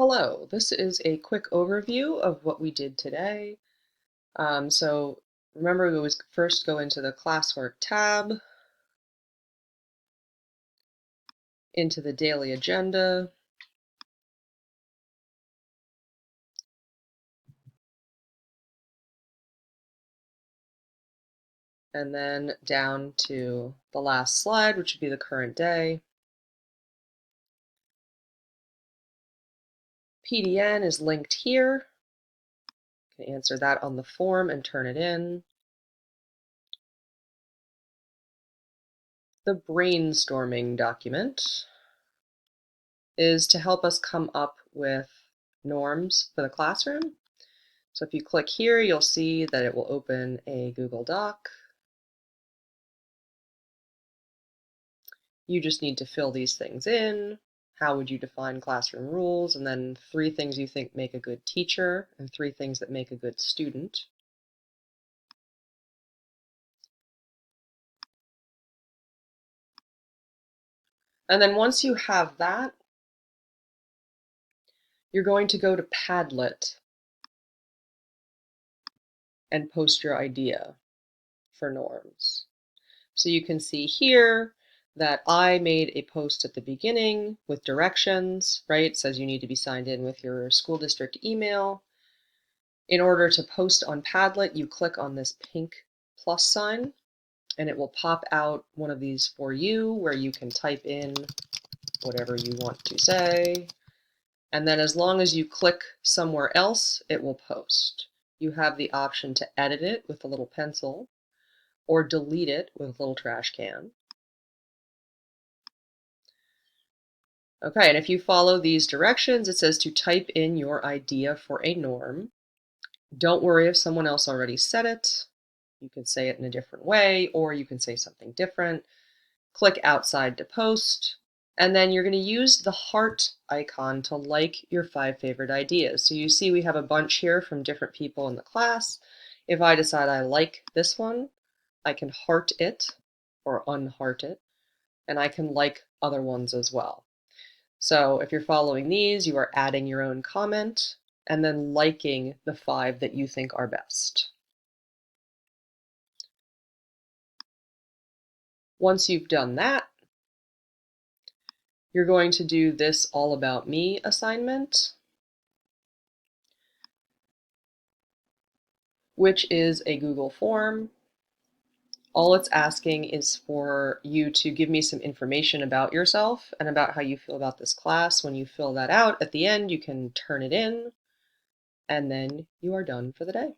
Hello, this is a quick overview of what we did today. So remember we always first go into the classwork tab, into the daily agenda, and then down to the last slide, which would be the current day. PDN is linked here. You can answer that on the form and turn it in. The brainstorming document is to help us come up with norms for the classroom. So if you click here, you'll see that it will open a Google Doc. You just need to fill these things in. How would you define classroom rules? And then 3 things you think make a good teacher and 3 things that make a good student. And then once you have that, you're going to go to Padlet and post your idea for norms. So you can see here that I made a post at the beginning with directions, right? It says you need to be signed in with your school district email. In order to post on Padlet, you click on this pink plus sign, and it will pop out one of these for you where you can type in whatever you want to say. And then as long as you click somewhere else, it will post. You have the option to edit it with a little pencil or delete it with a little trash can. Okay, and if you follow these directions, it says to type in your idea for a norm. Don't worry if someone else already said it. You can say it in a different way, or you can say something different. Click outside to post, and then you're going to use the heart icon to like your 5 favorite ideas. So you see we have a bunch here from different people in the class. If I decide I like this one, I can heart it or unheart it, and I can like other ones as well. So if you're following these, you are adding your own comment and then liking the 5 that you think are best. Once you've done that, you're going to do this All About Me assignment, which is a Google form. All it's asking is for you to give me some information about yourself and about how you feel about this class. When you fill that out, at the end, you can turn it in, and then you are done for the day.